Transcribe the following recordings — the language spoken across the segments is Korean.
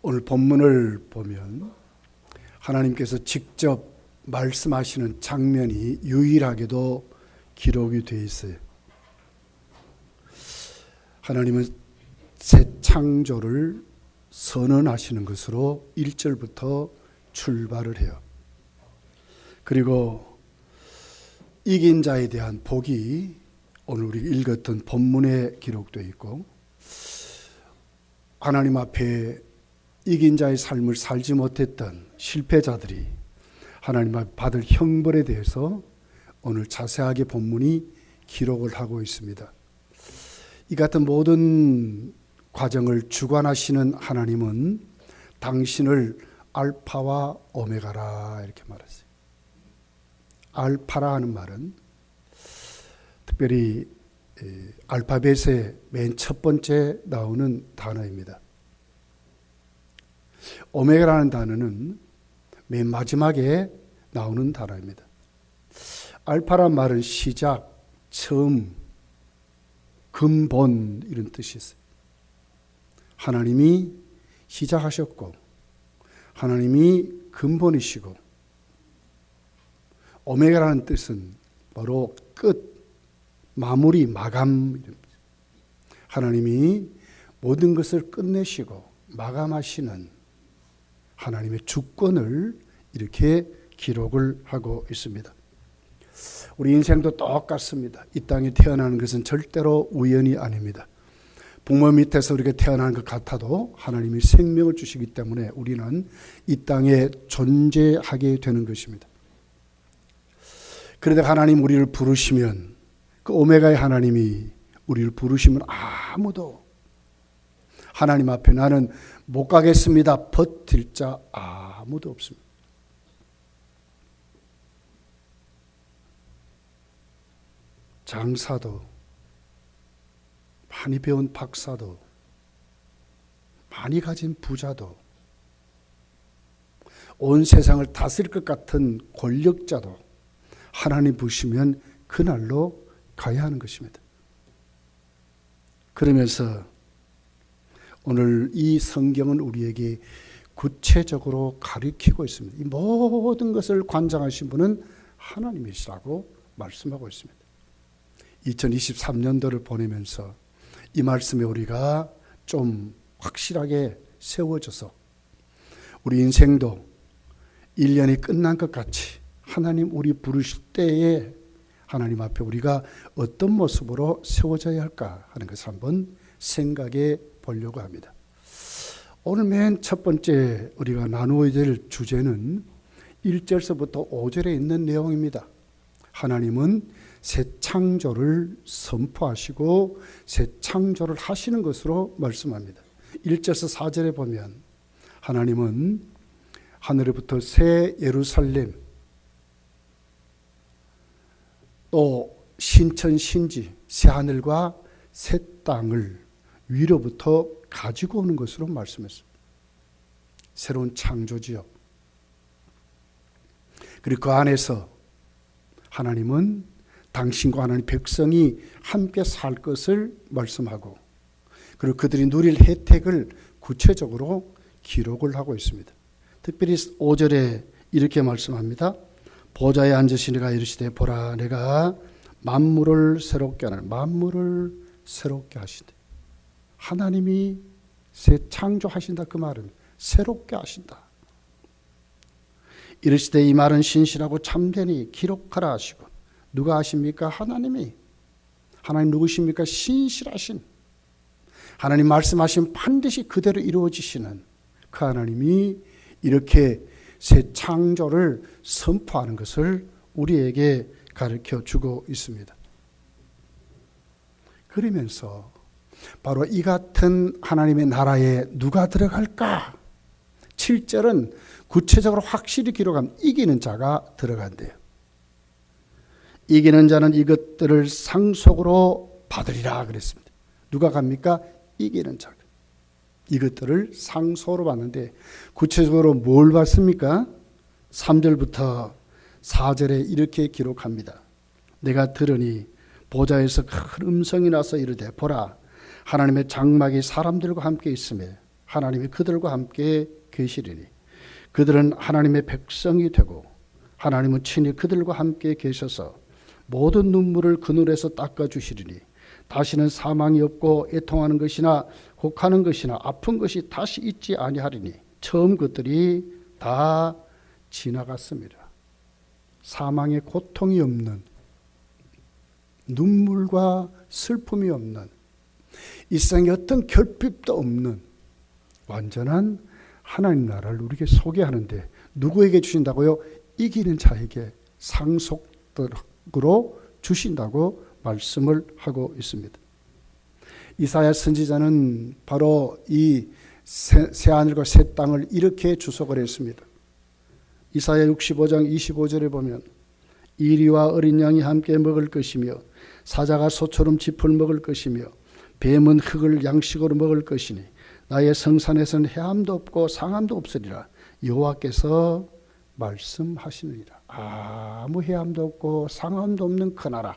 오늘 본문을 보면 하나님께서 직접 말씀하시는 장면이 유일하게도 기록이 되어 있어요. 하나님은 새 창조를 선언하시는 것으로 1절부터 출발을 해요. 그리고 이긴 자에 대한 복이 오늘 우리 읽었던 본문에 기록되어 있고, 하나님 앞에 이긴 자의 삶을 살지 못했던 실패자들이 하나님 앞에 받을 형벌에 대해서 오늘 자세하게 본문이 기록을 하고 있습니다. 이 같은 모든 과정을 주관하시는 하나님은 당신을 알파와 오메가라 이렇게 말했어요. 알파라 하는 말은 특별히 알파벳의 맨 첫 번째 나오는 단어입니다. 오메가라는 단어는 맨 마지막에 나오는 단어입니다. 알파란 말은 시작, 처음, 근본 이런 뜻이 있어요. 하나님이 시작하셨고 하나님이 근본이시고, 오메가라는 뜻은 바로 끝, 마무리, 마감. 하나님이 모든 것을 끝내시고 마감하시는 하나님의 주권을 이렇게 기록을 하고 있습니다. 우리 인생도 똑같습니다. 이 땅에 태어나는 것은 절대로 우연이 아닙니다. 부모 밑에서 우리가 태어난 것 같아도 하나님이 생명을 주시기 때문에 우리는 이 땅에 존재하게 되는 것입니다. 그런데 하나님 우리를 부르시면, 그 오메가의 하나님이 우리를 부르시면 아무도 하나님 앞에 나는 못 가겠습니다 버틸 자 아무도 없습니다. 장사도, 많이 배운 박사도, 많이 가진 부자도, 온 세상을 다스릴 것 같은 권력자도 하나님 부르시면 그날로 가야 하는 것입니다. 그러면서 오늘 이 성경은 우리에게 구체적으로 가르치고 있습니다. 이 모든 것을 관장하신 분은 하나님이시라고 말씀하고 있습니다. 2023년도를 보내면서 이 말씀에 우리가 좀 확실하게 세워져서 우리 인생도 1년이 끝난 것 같이 하나님 우리 부르실 때에 하나님 앞에 우리가 어떤 모습으로 세워져야 할까 하는 것을 한번 생각해 보려고 합니다. 오늘 맨 첫 번째 우리가 나누어야 될 주제는 1절서부터 5절에 있는 내용입니다. 하나님은 새 창조를 선포하시고 새 창조를 하시는 것으로 말씀합니다. 1절에서 4절에 보면 하나님은 하늘로부터 새 예루살렘, 또 신천 신지, 새 하늘과 새 땅을 위로부터 가지고 오는 것으로 말씀했습니다. 새로운 창조지요. 그리고 그 안에서 하나님은 당신과 하나님 백성이 함께 살 것을 말씀하고, 그리고 그들이 누릴 혜택을 구체적으로 기록을 하고 있습니다. 특별히 5절에 이렇게 말씀합니다. 보좌에 앉으신 이가 이르시되 보라 내가 만물을 새롭게 하라. 만물을 새롭게 하신다. 하나님이 새 창조하신다. 그 말은 새롭게 하신다. 이르시되 이 말은 신실하고 참되니 기록하라 하시고, 누가 하십니까? 하나님이. 하나님 누구십니까? 신실하신, 하나님 말씀하신 반드시 그대로 이루어지시는 그 하나님이 이렇게 새 창조를 선포하는 것을 우리에게 가르쳐 주고 있습니다. 그러면서 바로 이 같은 하나님의 나라에 누가 들어갈까? 7절은 구체적으로 확실히 기록하면 이기는 자가 들어간대요. 이기는 자는 이것들을 상속으로 받으리라 그랬습니다. 누가 갑니까? 이기는 자가. 이것들을 상속으로 받는데 구체적으로 뭘 받습니까? 3절부터 4절에 이렇게 기록합니다. 내가 들으니 보좌에서 큰 음성이 나서 이르되 보라 하나님의 장막이 사람들과 함께 있으며 하나님이 그들과 함께 계시리니 그들은 하나님의 백성이 되고 하나님은 친히 그들과 함께 계셔서 모든 눈물을 그 눈에서 닦아주시리니 다시는 사망이 없고 애통하는 것이나 곡하는 것이나 아픈 것이 다시 있지 아니하리니 처음 것들이 다 지나갔습니다. 사망의 고통이 없는, 눈물과 슬픔이 없는, 이 세상에 어떤 결핍도 없는 완전한 하나님 나라를 우리에게 소개하는데 누구에게 주신다고요? 이기는 자에게 상속으로 주신다고 말씀을 하고 있습니다. 이사야 선지자는 바로 이 새하늘과 새 땅을 이렇게 주석을 했습니다. 이사야 65장 25절에 보면 이리와 어린 양이 함께 먹을 것이며 사자가 소처럼 짚을 먹을 것이며 뱀은 흙을 양식으로 먹을 것이니 나의 성산에서는 해함도 없고 상함도 없으리라 여호와께서 말씀하시느니라. 아무 해함도 없고 상함도 없는 그 나라,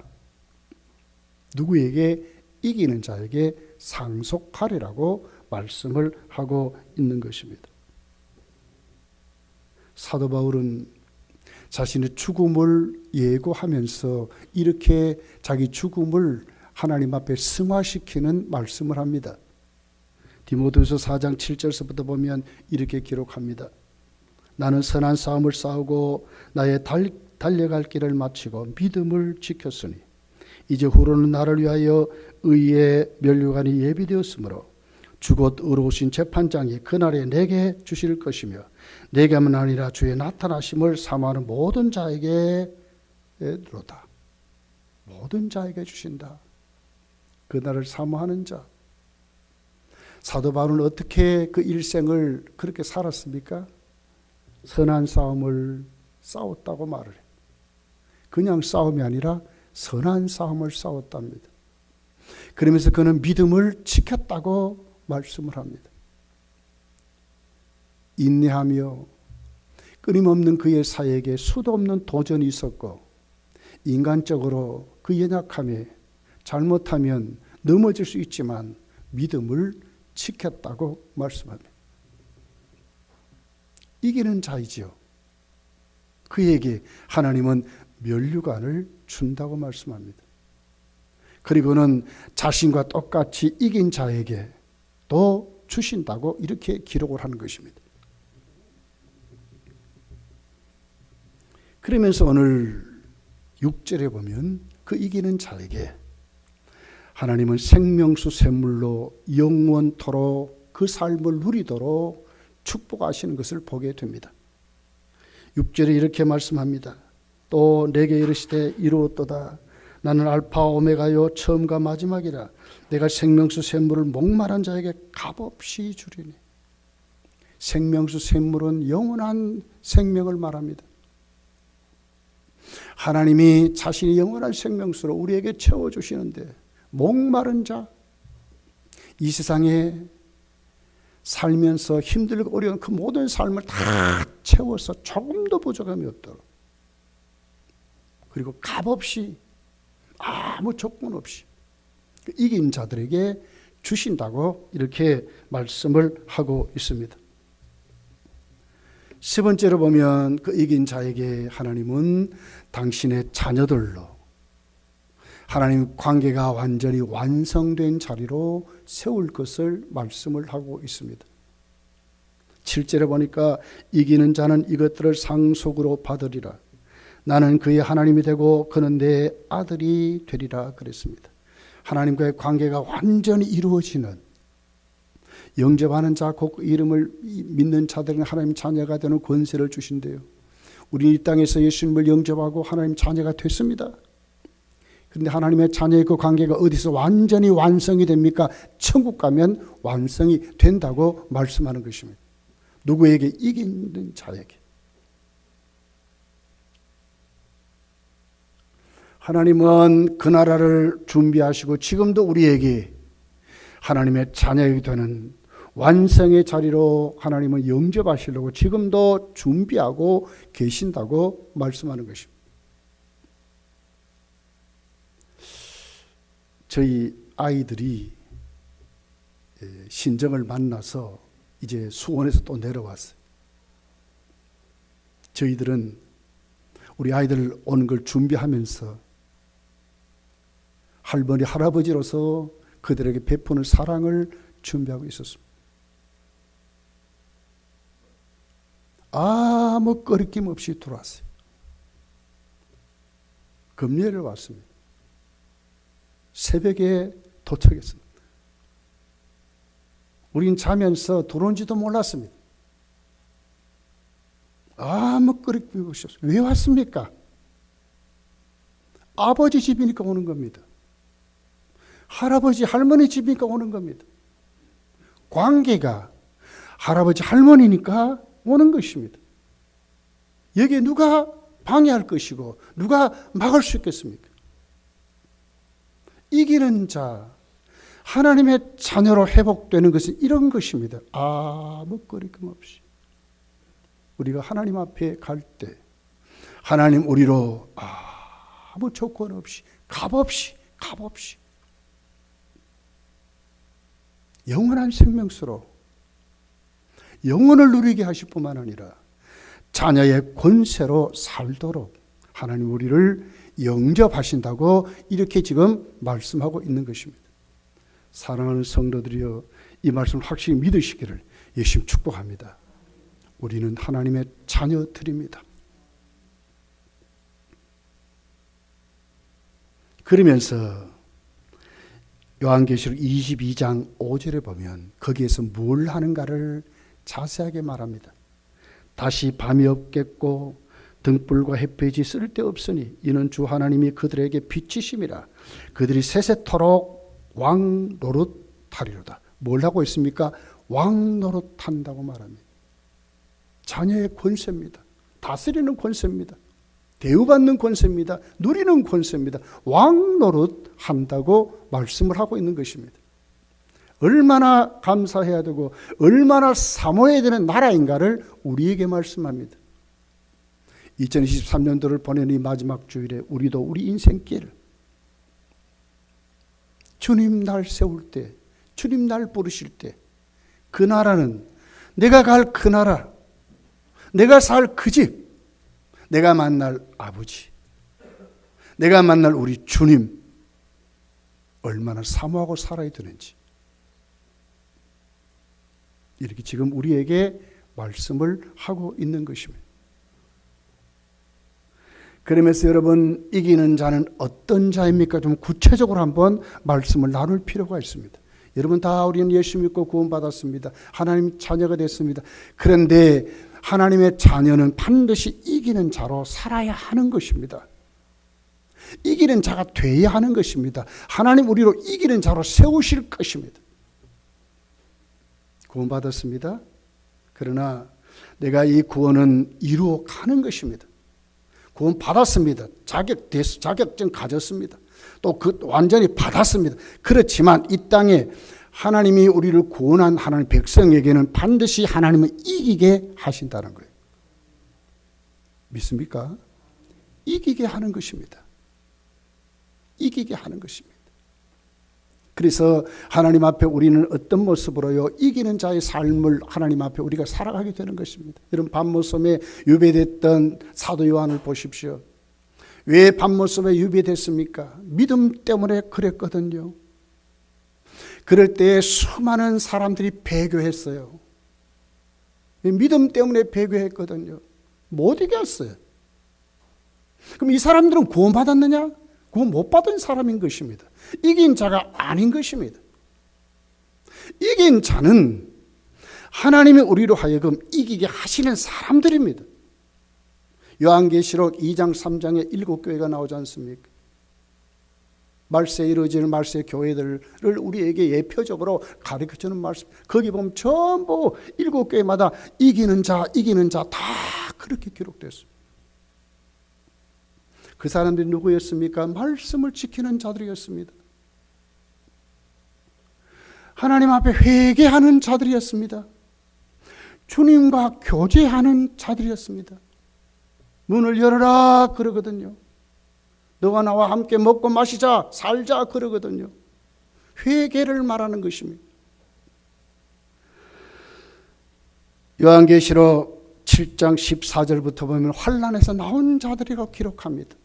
누구에게? 이기는 자에게 상속하리라고 말씀을 하고 있는 것입니다. 사도 바울은 자신의 죽음을 예고하면서 이렇게 자기 죽음을 하나님 앞에 승화시키는 말씀을 합니다. 디모데후서 4장 7절서부터 보면 이렇게 기록합니다. 나는 선한 싸움을 싸우고 나의 달려갈 길을 마치고 믿음을 지켰으니 이제 후로는 나를 위하여 의의 면류관이 예비되었으므로 주곧 의로우신 재판장이 그날에 내게 주실 것이며 내게만 아니라 주의 나타나심을 사모하는 모든 자에게로다. 모든 자에게 주신다. 그날을 사모하는 자. 사도 바울은 어떻게 그 일생을 그렇게 살았습니까? 선한 싸움을 싸웠다고 말을 해요. 그냥 싸움이 아니라 선한 싸움을 싸웠답니다. 그러면서 그는 믿음을 지켰다고 말씀을 합니다. 인내하며 끊임없는 그의 사역에 수도 없는 도전이 있었고 인간적으로 그 연약함에 잘못하면 넘어질 수 있지만 믿음을 지켰다고 말씀합니다. 이기는 자이지요. 그에게 하나님은 면류관을 준다고 말씀합니다. 그리고는 자신과 똑같이 이긴 자에게 또 주신다고 이렇게 기록을 하는 것입니다. 그러면서 오늘 6절에 보면 그 이기는 자에게 하나님은 생명수 샘물로 영원토록 그 삶을 누리도록 축복하시는 것을 보게 됩니다. 6절에 이렇게 말씀합니다. 또 내게 이르시되 이루었도다. 나는 알파 오메가요 처음과 마지막이라. 내가 생명수 샘물을 목마른 자에게 값없이 주리니. 생명수 샘물은 영원한 생명을 말합니다. 하나님이 자신이 영원한 생명수로 우리에게 채워주시는데 목마른 자, 이 세상에 살면서 힘들고 어려운 그 모든 삶을 다 채워서 조금도 부족함이 없도록, 그리고 값없이 아무 조건 없이 이긴 자들에게 주신다고 이렇게 말씀을 하고 있습니다. 세 번째로 보면 그 이긴 자에게 하나님은 당신의 자녀들로 하나님 관계가 완전히 완성된 자리로 세울 것을 말씀을 하고 있습니다. 7절에 보니까 이기는 자는 이것들을 상속으로 받으리라. 나는 그의 하나님이 되고 그는 내 아들이 되리라 그랬습니다. 하나님과의 관계가 완전히 이루어지는, 영접하는 자, 곧 이름을 믿는 자들은 하나님 자녀가 되는 권세를 주신대요. 우리는 이 땅에서 예수님을 영접하고 하나님 자녀가 됐습니다. 그런데 하나님의 자녀의 그 관계가 어디서 완전히 완성이 됩니까? 천국 가면 완성이 된다고 말씀하는 것입니다. 누구에게? 이기는 자에게. 하나님은 그 나라를 준비하시고 지금도 우리에게 하나님의 자녀가 되는 완성의 자리로 하나님은 영접하시려고 지금도 준비하고 계신다고 말씀하는 것입니다. 저희 아이들이 신정을 만나서 이제 수원에서 또 내려왔어요. 저희들은 우리 아이들 오는 걸 준비하면서 할머니, 할아버지로서 그들에게 베푸는 사랑을 준비하고 있었습니다. 아무 꺼리낌 없이 들어왔어요. 금요일에 왔습니다. 새벽에 도착했습니다. 우린 자면서 들어온지도 몰랐습니다. 아무 꺼리낌 없이 왔어요. 왜 왔습니까? 아버지 집이니까 오는 겁니다. 할아버지, 할머니 집이니까 오는 겁니다. 관계가 할아버지, 할머니니까 오는 것입니다. 여기에 누가 방해할 것이고 누가 막을 수 있겠습니까? 이기는 자, 하나님의 자녀로 회복되는 것은 이런 것입니다. 아무 꺼리낌 없이 우리가 하나님 앞에 갈 때 하나님 우리로 아무 조건 없이 값없이 영원한 생명수로 영원을 누리게 하실 뿐만 아니라 자녀의 권세로 살도록 하나님 우리를 영접하신다고 이렇게 지금 말씀하고 있는 것입니다. 사랑하는 성도들이여, 이 말씀을 확실히 믿으시기를 예수님 축복합니다. 우리는 하나님의 자녀들입니다. 그러면서 요한계시록 22장 5절에 보면 거기에서 뭘 하는가를 자세하게 말합니다. 다시 밤이 없겠고 등불과 햇빛이 쓸데없으니 이는 주 하나님이 그들에게 빛이심이라. 그들이 세세토록 왕 노릇하리로다. 뭘 하고 있습니까? 왕 노릇한다고 말합니다. 자녀의 권세입니다. 다스리는 권세입니다. 대우받는 권세입니다. 누리는 권세입니다. 왕 노릇한다고 말씀을 하고 있는 것입니다. 얼마나 감사해야 되고 얼마나 사모해야 되는 나라인가를 우리에게 말씀합니다. 2023년도를 보내는 이 마지막 주일에 우리도 우리 인생길, 주님 날 세울 때, 주님 날 부르실 때 그 나라는 내가 갈 그 나라, 내가 살 그 집, 내가 만날 아버지, 내가 만날 우리 주님 얼마나 사모하고 살아야 되는지 이렇게 지금 우리에게 말씀을 하고 있는 것입니다. 그러면서 여러분, 이기는 자는 어떤 자입니까? 좀 구체적으로 한번 말씀을 나눌 필요가 있습니다. 여러분 다 우리는 예수 믿고 구원받았습니다. 하나님 자녀가 됐습니다. 그런데 하나님의 자녀는 반드시 이기는 자로 살아야 하는 것입니다. 이기는 자가 돼야 하는 것입니다. 하나님 우리로 이기는 자로 세우실 것입니다. 구원받았습니다. 그러나 내가 이 구원은 이루어 가는 것입니다. 구원 받았습니다. 자격증 가졌습니다. 또 완전히 받았습니다. 그렇지만 이 땅에 하나님이 우리를 구원한 하나님 백성에게는 반드시 하나님은 이기게 하신다는 거예요. 믿습니까? 이기게 하는 것입니다. 이기게 하는 것입니다. 그래서 하나님 앞에 우리는 어떤 모습으로요? 이기는 자의 삶을 하나님 앞에 우리가 살아가게 되는 것입니다. 여러분 밤모섬에 유배됐던 사도 요한을 보십시오. 왜 밤모섬에 유배됐습니까? 믿음 때문에 그랬거든요. 그럴 때 수많은 사람들이 배교했어요. 믿음 때문에 배교했거든요. 못 이겼어요. 그럼 이 사람들은 구원받았느냐? 구원 못 받은 사람인 것입니다. 이긴 자가 아닌 것입니다. 이긴 자는 하나님이 우리로 하여금 이기게 하시는 사람들입니다. 요한계시록 2장 3장에 7교회가 나오지 않습니까? 말세에 이루어지는 말세 교회들을 우리에게 예표적으로 가르쳐주는 말씀. 거기 보면 전부 7교회마다 이기는 자 다 그렇게 기록됐습니다. 그 사람들이 누구였습니까? 말씀을 지키는 자들이었습니다. 하나님 앞에 회개하는 자들이었습니다. 주님과 교제하는 자들이었습니다. 문을 열어라 그러거든요. 너와 나와 함께 먹고 마시자, 살자 그러거든요. 회개를 말하는 것입니다. 요한계시록 7장 14절부터 보면 환난에서 나온 자들이라고 기록합니다.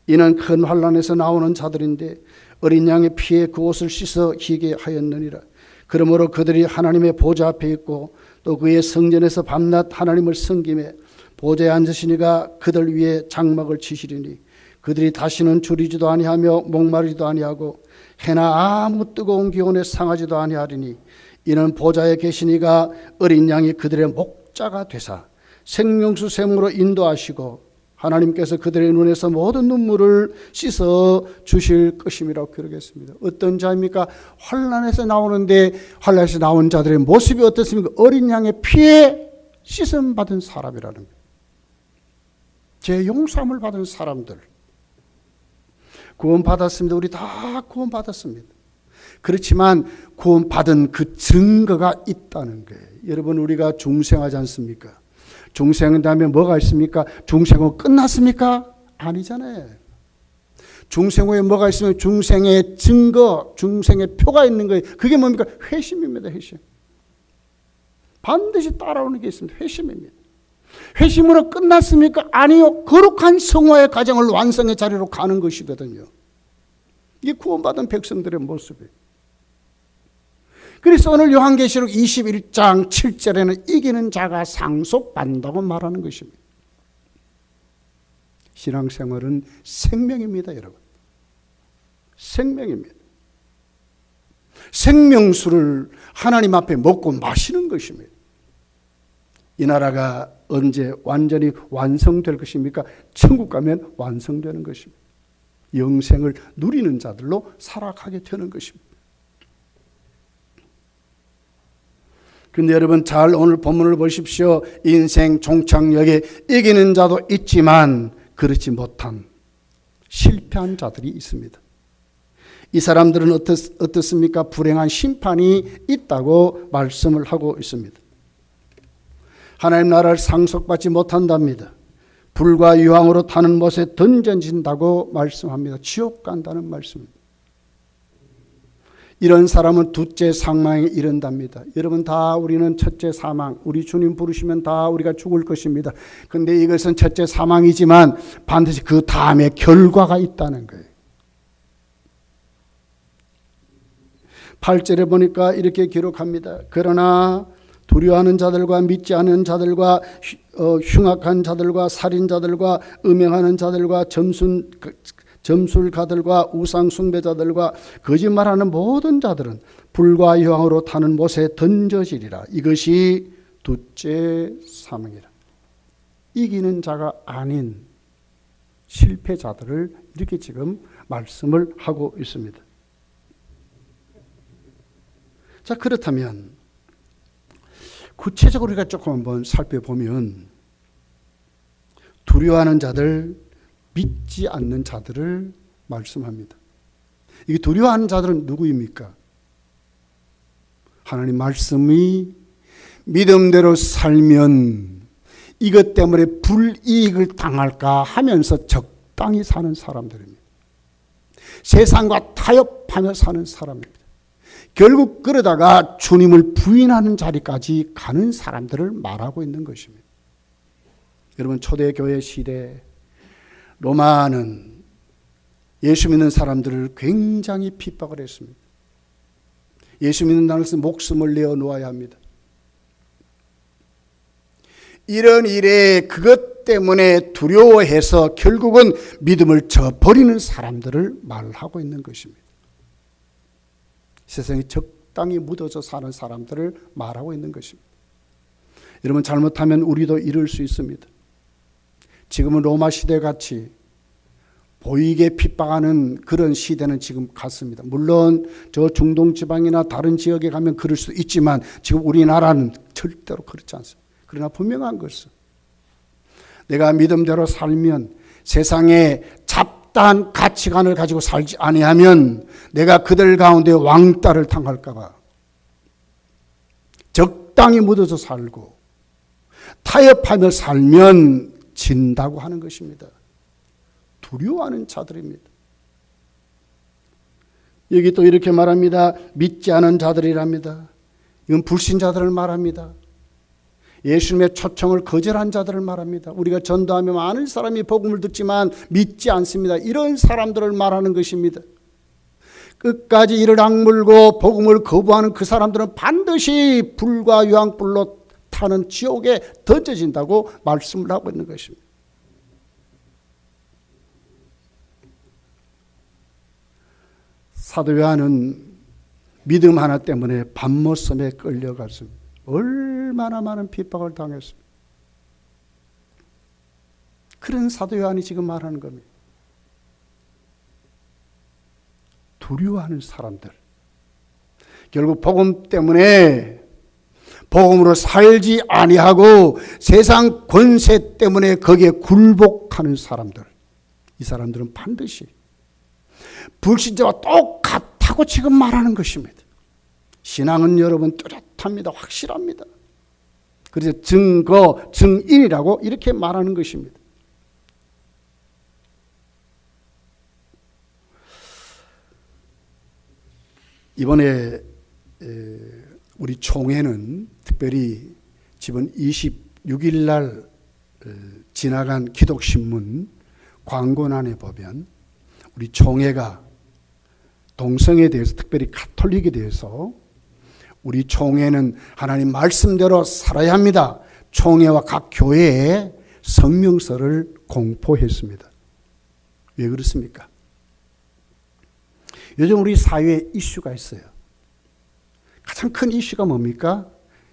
이는 큰 환난에서 나오는 자들인데 어린 양의 피에 그 옷을 씻어 희게 하였느니라. 그러므로 그들이 하나님의 보좌 앞에 있고 또 그의 성전에서 밤낮 하나님을 섬기며 보좌에 앉으시니가 그들 위에 장막을 치시리니 그들이 다시는 줄이지도 아니하며 목마르지도 아니하고 해나 아무 뜨거운 기온에 상하지도 아니하리니 이는 보좌에 계시니가 어린 양이 그들의 목자가 되사 생명수 샘으로 인도하시고 하나님께서 그들의 눈에서 모든 눈물을 씻어 주실 것임이라고 기록했습니다. 어떤 자입니까? 환난에서 나오는데 환난에서 나온 자들의 모습이 어떻습니까? 어린 양의 피에 씻음 받은 사람이라는 거예요. 제 용서함을 받은 사람들. 구원 받았습니다. 우리 다 구원 받았습니다. 그렇지만 구원 받은 그 증거가 있다는 거예요. 여러분, 우리가 중생하지 않습니까? 중생한 다음에 뭐가 있습니까? 중생은 끝났습니까? 아니잖아요. 중생 후에 뭐가 있으면 중생의 증거, 중생의 표가 있는 거예요. 그게 뭡니까? 회심입니다. 회심. 반드시 따라오는 게 있습니다. 회심입니다. 회심으로 끝났습니까? 아니요. 거룩한 성화의 과정을 완성의 자리로 가는 것이거든요. 이게 구원받은 백성들의 모습이에요. 그래서 오늘 요한계시록 21장 7절에는 이기는 자가 상속받는다고 말하는 것입니다. 신앙생활은 생명입니다, 여러분. 생명입니다. 생명수를 하나님 앞에 먹고 마시는 것입니다. 이 나라가 언제 완전히 완성될 것입니까? 천국 가면 완성되는 것입니다. 영생을 누리는 자들로 살아가게 되는 것입니다. 그런데 여러분, 잘 오늘 본문을 보십시오. 인생 종착역에 이기는 자도 있지만 그렇지 못한 실패한 자들이 있습니다. 이 사람들은 어떻습니까? 불행한 심판이 있다고 말씀을 하고 있습니다. 하나님 나라를 상속받지 못한답니다. 불과 유황으로 타는 못에 던져진다고 말씀합니다. 지옥 간다는 말씀입니다. 이런 사람은 둘째 사망에 이른답니다. 여러분, 다 우리는 첫째 사망, 우리 주님 부르시면 다 우리가 죽을 것입니다. 그런데 이것은 첫째 사망이지만 반드시 그 다음에 결과가 있다는 거예요. 8절에 보니까 이렇게 기록합니다. 그러나 두려워하는 자들과 믿지 않는 자들과 흉악한 자들과 살인자들과 음행하는 자들과 점술가들과 우상숭배자들과 거짓말하는 모든 자들은 불과 유황으로 타는 못에 던져지리라. 이것이 둘째 사망이라. 이기는 자가 아닌 실패자들을 이렇게 지금 말씀을 하고 있습니다. 자, 그렇다면 구체적으로 우리가 조금 한번 살펴보면 두려워하는 자들, 믿지 않는 자들을 말씀합니다. 이게 두려워하는 자들은 누구입니까? 하나님 말씀이 믿음대로 살면 이것 때문에 불이익을 당할까 하면서 적당히 사는 사람들입니다. 세상과 타협하며 사는 사람입니다. 결국 그러다가 주님을 부인하는 자리까지 가는 사람들을 말하고 있는 것입니다. 여러분, 초대교회 시대 로마는 예수 믿는 사람들을 굉장히 핍박을 했습니다. 예수 믿는 나라에서 목숨을 내어놓아야 합니다. 이런 일에 그것 때문에 두려워해서 결국은 믿음을 저버리는 사람들을 말하고 있는 것입니다. 세상에 적당히 묻어져 사는 사람들을 말하고 있는 것입니다. 여러분, 잘못하면 우리도 이럴 수 있습니다. 지금은 로마 시대 같이 보이게 핍박하는 그런 시대는 지금 갔습니다. 물론 저 중동 지방이나 다른 지역에 가면 그럴 수도 있지만 지금 우리나라는 절대로 그렇지 않습니다. 그러나 분명한 것은 내가 믿음대로 살면 세상에 잡다한 가치관을 가지고 살지 아니하면 내가 그들 가운데 왕따를 당할까 봐 적당히 묻어서 살고 타협하며 살면 진다고 하는 것입니다. 두려워하는 자들입니다. 여기 또 이렇게 말합니다. 믿지 않은 자들이랍니다. 이건 불신자들을 말합니다. 예수님의 초청을 거절한 자들을 말합니다. 우리가 전도하며 많은 사람이 복음을 듣지만 믿지 않습니다. 이런 사람들을 말하는 것입니다. 끝까지 이를 악물고 복음을 거부하는 그 사람들은 반드시 불과 유황불로 타는 지옥에 던져진다고 말씀을 하고 있는 것입니다. 사도 요한은 믿음 하나 때문에 밤모섬에 끌려갔습니다. 얼마나 많은 핍박을 당했습니다. 그런 사도 요한이 지금 말하는 겁니다. 두려워하는 사람들, 결국 복음 때문에 복음으로 살지 아니하고 세상 권세 때문에 거기에 굴복하는 사람들, 이 사람들은 반드시 불신자와 똑같다고 지금 말하는 것입니다. 신앙은 여러분 뚜렷합니다. 확실합니다. 그래서 증거, 증인이라고 이렇게 말하는 것입니다. 이번에 우리 총회는 특별히 지금 26일 날 지나간 기독신문 광고란에 보면 우리 총회가 동성애에 대해서, 특별히 가톨릭에 대해서 우리 총회는 하나님 말씀대로 살아야 합니다. 총회와 각 교회에 성명서를 공포했습니다. 왜 그렇습니까? 요즘 우리 사회에 이슈가 있어요. 가장 큰 이슈가 뭡니까?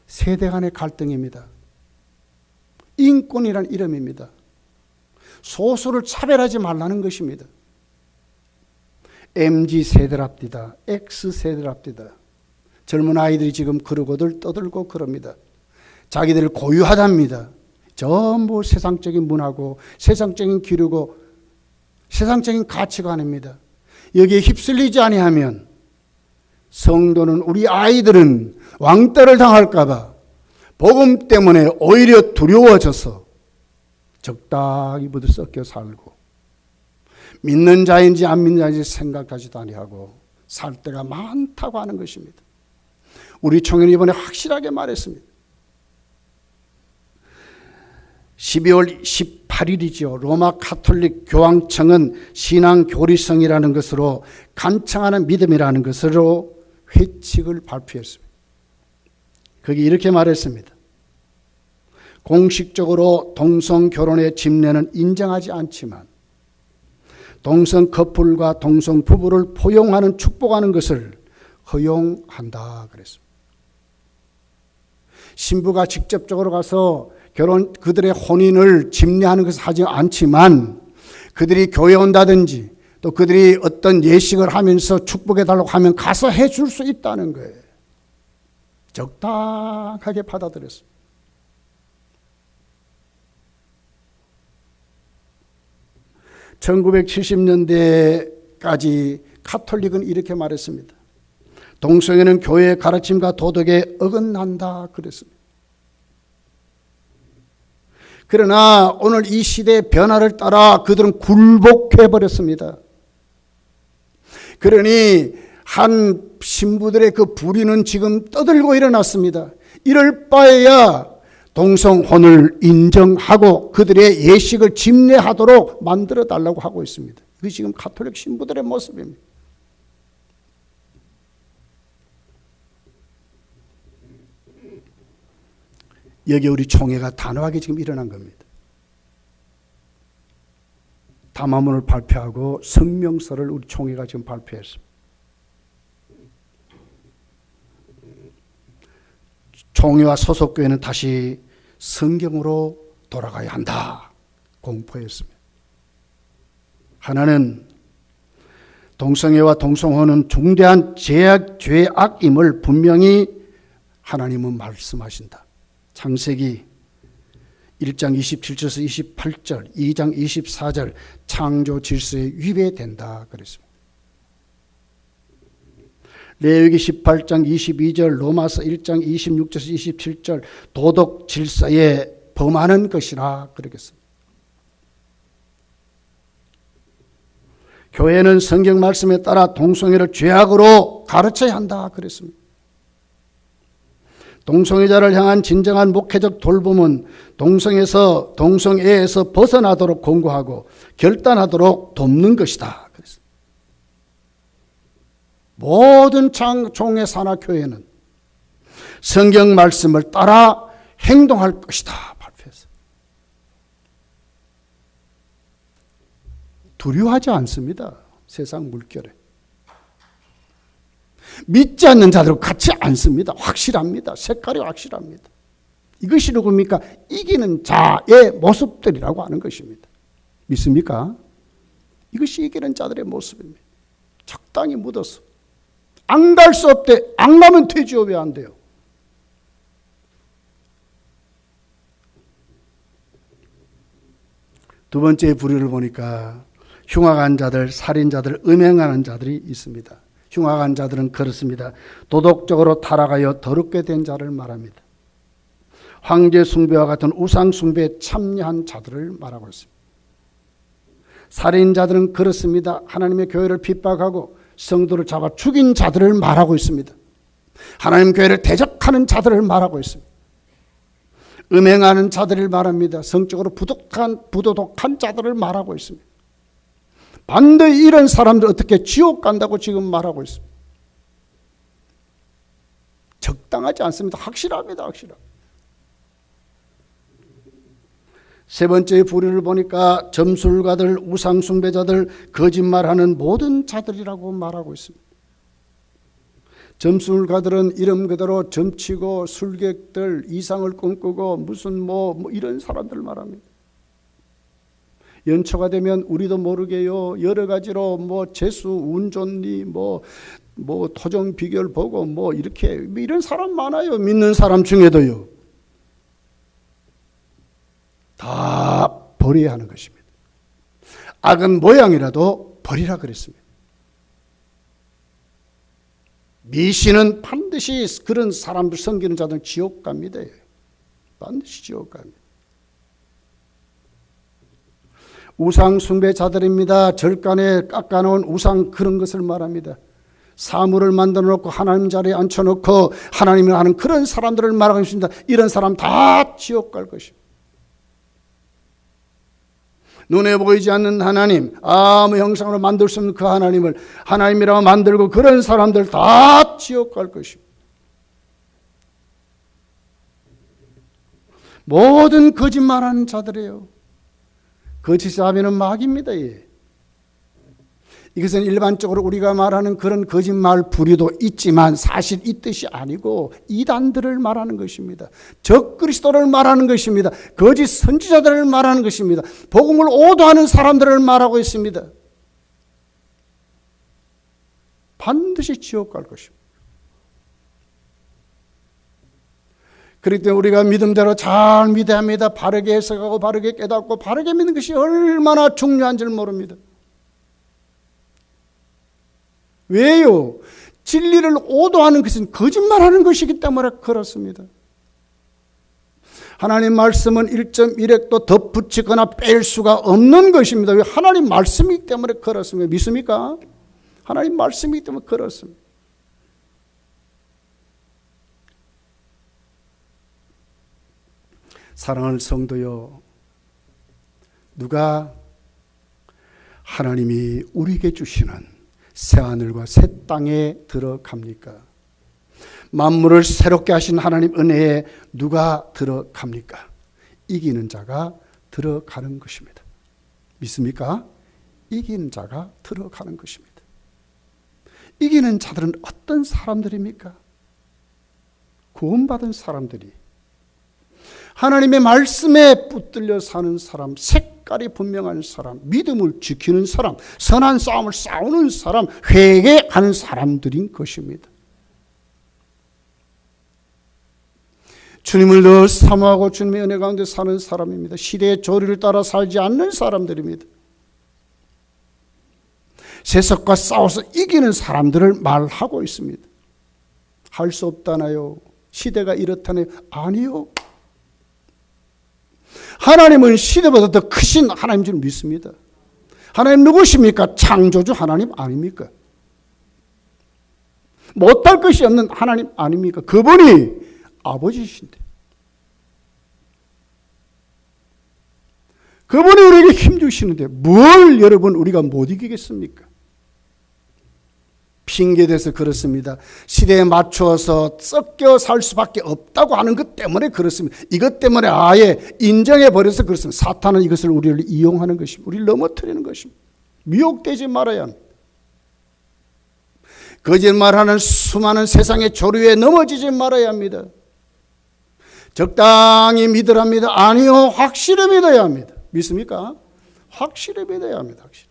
세대 간의 갈등입니다. 인권이란 이름입니다. 소수를 차별하지 말라는 것입니다. MZ세대랍디다. X세대랍디다. 젊은 아이들이 지금 그러고들 떠들고 그럽니다. 자기들을 고유하답니다. 전부 세상적인 문화고 세상적인 기류고 세상적인 가치관입니다. 여기에 휩쓸리지 아니하면 성도는, 우리 아이들은 왕따를 당할까 봐 복음 때문에 오히려 두려워져서 적당히 부들 섞여 살고 믿는 자인지 안 믿는 자인지 생각하지도 아니하고 살 때가 많다고 하는 것입니다. 우리 총회는 이번에 확실하게 말했습니다. 12월 18일이죠. 로마 가톨릭 교황청은 신앙 교리성이라는 것으로 간청하는 믿음이라는 것으로 회칙을 발표했습니다. 거기 이렇게 말했습니다. 공식적으로 동성 결혼의 집례는 인정하지 않지만 동성 커플과 동성 부부를 포용하는, 축복하는 것을 허용한다 그랬습니다. 신부가 직접적으로 가서 그들의 혼인을 집례하는 것을 하지 않지만 그들이 교회 온다든지 또 그들이 어떤 예식을 하면서 축복해달라고 하면 가서 해줄 수 있다는 거예요. 적당하게 받아들였습니다. (1970년대까지) 가톨릭은 이렇게 말했습니다. 동성애는 교회의 가르침과 도덕에 어긋난다 그랬습니다. 그러나 오늘 이 시대의 변화를 따라 그들은 굴복해버렸습니다. 그러니 한 신부들의 그 불의는 지금 떠들고 일어났습니다. 이럴 바에야 동성혼을 인정하고 그들의 예식을 집례하도록 만들어 달라고 하고 있습니다. 이게 지금 가톨릭 신부들의 모습입니다. 여기 우리 총회가 단호하게 지금 일어난 겁니다. 담화문을 발표하고 성명서를 우리 총회가 지금 발표했습니다. 총회와 소속교회는 다시 성경으로 돌아가야 한다 공포했습니다. 하나는 동성애와 동성혼은 중대한 죄악임을 분명히 하나님은 말씀하신다. 창세기 1장 27절에서 28절, 2장 24절 창조 질서에 위배된다 그랬습니다. 레위기 18장 22절, 로마서 1장 26절에서 27절 도덕 질서에 범하는 것이라 그러겠습니다. 교회는 성경 말씀에 따라 동성애를 죄악으로 가르쳐야 한다 그랬습니다. 동성애자를 향한 진정한 목회적 돌봄은 동성애에서 벗어나도록 권고하고 결단하도록 돕는 것이다. 그래서 모든 종의 산하교회는 성경 말씀을 따라 행동할 것이다. 발표했어요. 두려워하지 않습니다. 세상 물결에. 믿지 않는 자들과 같이 않습니다. 확실합니다. 색깔이 확실합니다. 이것이 누굽니까? 이기는 자의 모습들이라고 하는 것입니다. 믿습니까? 이것이 이기는 자들의 모습입니다. 적당히 묻어서 안 갈 수 없대. 안 가면 되지요. 왜 안 돼요? 두 번째 부류를 보니까 흉악한 자들, 살인자들, 음행하는 자들이 있습니다. 흉악한 자들은 그렇습니다. 도덕적으로 타락하여 더럽게 된 자를 말합니다. 황제 숭배와 같은 우상 숭배에 참여한 자들을 말하고 있습니다. 살인자들은 그렇습니다. 하나님의 교회를 핍박하고 성도를 잡아 죽인 자들을 말하고 있습니다. 하나님 교회를 대적하는 자들을 말하고 있습니다. 음행하는 자들을 말합니다. 성적으로 부도덕한 자들을 말하고 있습니다. 반드시 이런 사람들 어떻게 지옥 간다고 지금 말하고 있습니다. 적당하지 않습니다. 확실합니다. 확실합니다. 세 번째 부류를 보니까 점술가들, 우상숭배자들, 거짓말하는 모든 자들이라고 말하고 있습니다. 점술가들은 이름 그대로 점치고 술객들, 이상을 꿈꾸고 무슨 이런 사람들 말합니다. 연초가 되면 우리도 모르게요. 여러 가지로 재수, 운 좋니, 토종 비결 보고 이렇게 이런 사람 많아요. 믿는 사람 중에도요. 다 버려야 하는 것입니다. 악은 모양이라도 버리라 그랬습니다. 미신은 반드시 그런 사람들 섬기는 자들은 지옥 갑니다. 반드시 지옥 갑니다. 우상 숭배자들입니다. 절간에 깎아놓은 우상 그런 것을 말합니다. 사물을 만들어 놓고 하나님 자리에 앉혀놓고 하나님을 하는 그런 사람들을 말하고 있습니다. 이런 사람 다 지옥 갈 것입니다. 눈에 보이지 않는 하나님, 아무 형상으로 만들 수 없는 그 하나님을 하나님이라고 만들고 그런 사람들 다 지옥 갈 것입니다. 모든 거짓말하는 자들이에요. 거짓의 아비는 마귀입니다. 이것은 일반적으로 우리가 말하는 그런 거짓말 부류도 있지만 사실 이 뜻이 아니고 이단들을 말하는 것입니다. 적그리스도를 말하는 것입니다. 거짓 선지자들을 말하는 것입니다. 복음을 오도하는 사람들을 말하고 있습니다. 반드시 지옥 갈 것입니다. 그렇기 때문에 우리가 믿음대로 잘 믿어야 합니다. 바르게 해석하고 바르게 깨닫고 바르게 믿는 것이 얼마나 중요한 줄 모릅니다. 왜요? 진리를 오도하는 것은 거짓말하는 것이기 때문에 그렇습니다. 하나님 말씀은 1.1획도 덧붙이거나 뺄 수가 없는 것입니다. 왜? 하나님 말씀이기 때문에 그렇습니다. 믿습니까? 하나님 말씀이기 때문에 그렇습니다. 사랑하는 성도요, 누가 하나님이 우리에게 주시는 새하늘과 새 땅에 들어갑니까? 만물을 새롭게 하신 하나님 은혜에 누가 들어갑니까? 이기는 자가 들어가는 것입니다. 믿습니까? 이기는 자가 들어가는 것입니다. 이기는 자들은 어떤 사람들입니까? 구원받은 사람들이 하나님의 말씀에 붙들려 사는 사람, 색깔이 분명한 사람, 믿음을 지키는 사람, 선한 싸움을 싸우는 사람, 회개하는 사람들인 것입니다. 주님을 더 사모하고 주님의 은혜 가운데 사는 사람입니다. 시대의 조리를 따라 살지 않는 사람들입니다. 세속과 싸워서 이기는 사람들을 말하고 있습니다. 할 수 없다나요? 시대가 이렇다나요? 아니요. 하나님은 시대보다 더 크신 하나님 줄 믿습니다. 하나님 누구십니까? 창조주 하나님 아닙니까? 못할 것이 없는 하나님 아닙니까? 그분이 아버지신데 그분이 우리에게 힘주시는데 뭘 여러분 우리가 못 이기겠습니까? 핑계대서 그렇습니다. 시대에 맞추어서 섞여 살 수밖에 없다고 하는 것 때문에 그렇습니다. 이것 때문에 아예 인정해버려서 그렇습니다. 사탄은 이것을 우리를 이용하는 것입니다. 우리를 넘어뜨리는 것입니다. 미혹되지 말아야 합니다. 거짓말하는 수많은 세상의 조류에 넘어지지 말아야 합니다. 적당히 믿으랍니다. 아니요, 확실히 믿어야 합니다. 믿습니까? 확실히 믿어야 합니다. 확실히.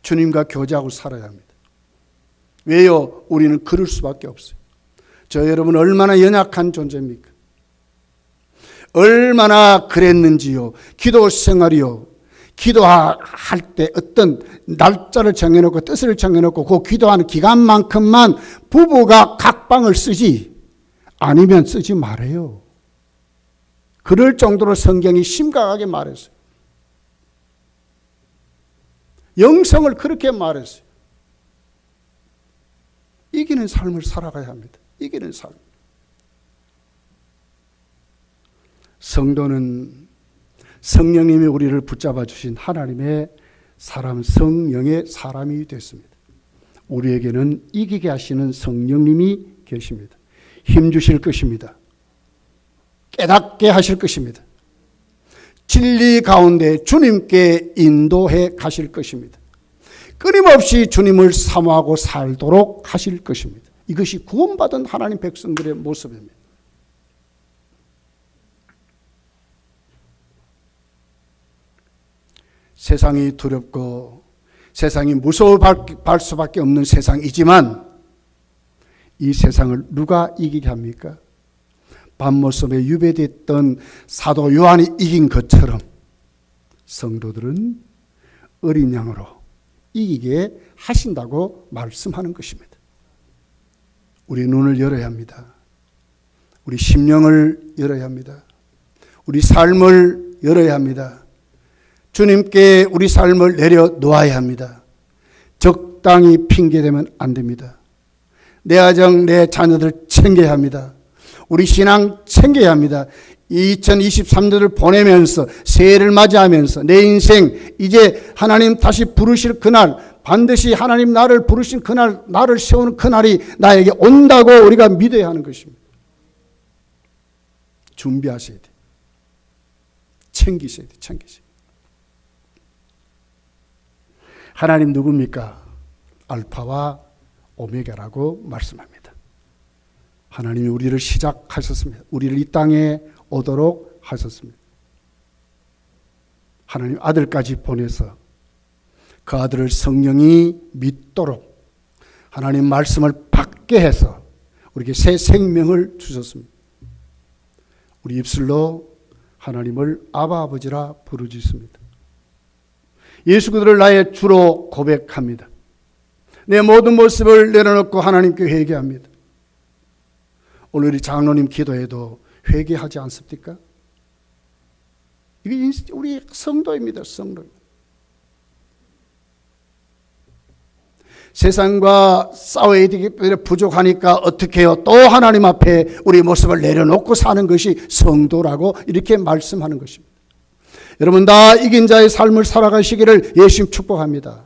주님과 교제하고 살아야 합니다. 왜요? 우리는 그럴 수밖에 없어요. 저 여러분 얼마나 연약한 존재입니까? 얼마나 그랬는지요. 기도 생활이요. 기도할 때 어떤 날짜를 정해놓고 뜻을 정해놓고 그 기도하는 기간만큼만 부부가 각 방을 쓰지 아니면 쓰지 말아요. 그럴 정도로 성경이 심각하게 말했어요. 영성을 그렇게 말했어요. 이기는 삶을 살아가야 합니다. 이기는 삶. 성도는 성령님이 우리를 붙잡아 주신 하나님의 사람, 성령의 사람이 됐습니다. 우리에게는 이기게 하시는 성령님이 계십니다. 힘 주실 것입니다. 깨닫게 하실 것입니다. 진리 가운데 주님께 인도해 가실 것입니다. 끊임없이 주님을 사모하고 살도록 하실 것입니다. 이것이 구원받은 하나님 백성들의 모습입니다. 세상이 두렵고 세상이 무서워할 수밖에 없는 세상이지만 이 세상을 누가 이기게 합니까? 밤모습에 유배됐던 사도 요한이 이긴 것처럼 성도들은 어린 양으로 이기게 하신다고 말씀하는 것입니다. 우리 눈을 열어야 합니다. 우리 심령을 열어야 합니다. 우리 삶을 열어야 합니다. 주님께 우리 삶을 내려놓아야 합니다. 적당히 핑계대면 안 됩니다. 내 가정, 내 자녀들 챙겨야 합니다. 우리 신앙 챙겨야 합니다. 2023년을 보내면서 새해를 맞이하면서 내 인생 이제 하나님 다시 부르실 그날, 반드시 하나님 나를 부르신 그날, 나를 세우는 그날이 나에게 온다고 우리가 믿어야 하는 것입니다. 준비하셔야 돼. 챙기셔야 돼. 챙기셔야 돼. 하나님 누굽니까? 알파와 오메가라고 말씀합니다. 하나님이 우리를 시작하셨습니다. 우리를 이 땅에 오도록 하셨습니다. 하나님 아들까지 보내서 그 아들을 성령이 믿도록 하나님 말씀을 받게 해서 우리에게 새 생명을 주셨습니다. 우리 입술로 하나님을 아바 아버지라 부르짖습니다. 예수 그리스도를 나의 주로 고백합니다. 내 모든 모습을 내려놓고 하나님께 회개합니다. 오늘 우리 장로님 기도에도 회개하지 않습니까? 이게 우리 성도입니다. 성도. 세상과 싸워야 되기 때문에 부족하니까 어떻게 해요? 또 하나님 앞에 우리 모습을 내려놓고 사는 것이 성도라고 이렇게 말씀하는 것입니다. 여러분 다 이긴 자의 삶을 살아가시기를 예수님 축복합니다.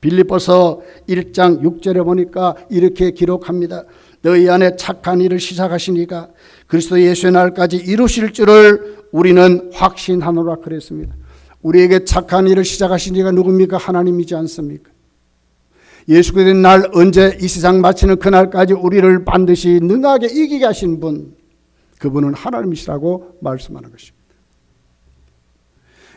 빌립보서 1장 6절에 보니까 이렇게 기록합니다. 너희 안에 착한 일을 시작하시니까 그리스도 예수의 날까지 이루실 줄을 우리는 확신하노라 그랬습니다. 우리에게 착한 일을 시작하시니까 누굽니까? 하나님이지 않습니까? 예수 그리스도의 날 언제 이 세상 마치는 그날까지 우리를 반드시 능하게 이기게 하신 분, 그분은 하나님이시라고 말씀하는 것입니다.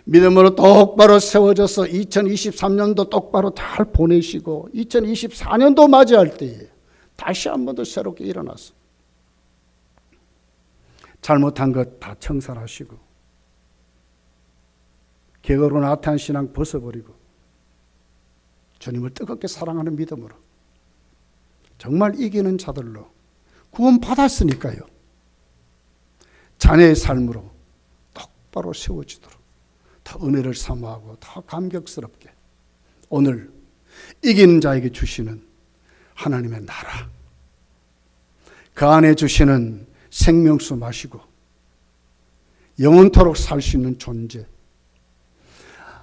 믿음으로 똑바로 세워져서 2023년도 똑바로 잘 보내시고 2024년도 맞이할 때에 다시 한 번 더 새롭게 일어나서 잘못한 것 다 청산하시고 객으로 나타난 신앙 벗어버리고 주님을 뜨겁게 사랑하는 믿음으로 정말 이기는 자들로 구원받았으니까요. 자녀의 삶으로 똑바로 세워지도록 더 은혜를 사모하고 더 감격스럽게 오늘 이기는 자에게 주시는 하나님의 나라, 그 안에 주시는 생명수 마시고 영원토록 살 수 있는 존재,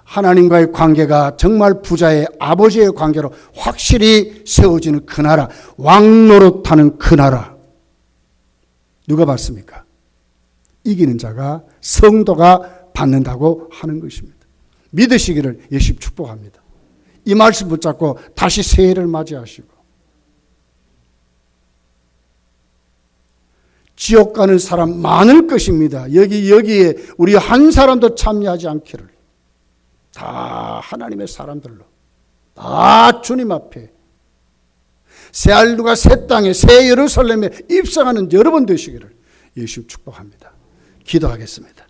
하나님과의 관계가 정말 부자의 아버지의 관계로 확실히 세워지는 그 나라, 왕노릇하는 그 나라, 누가 받습니까? 이기는 자가, 성도가 받는다고 하는 것입니다. 믿으시기를 예수 축복합니다. 이 말씀 붙잡고 다시 새해를 맞이하시고 지옥 가는 사람 많을 것입니다. 여기에 우리 한 사람도 참여하지 않기를, 다 하나님의 사람들로, 다 주님 앞에 새 하늘과 새 땅에 새 예루살렘에 입성하는 여러분 되시기를 예수 축복합니다. 기도하겠습니다.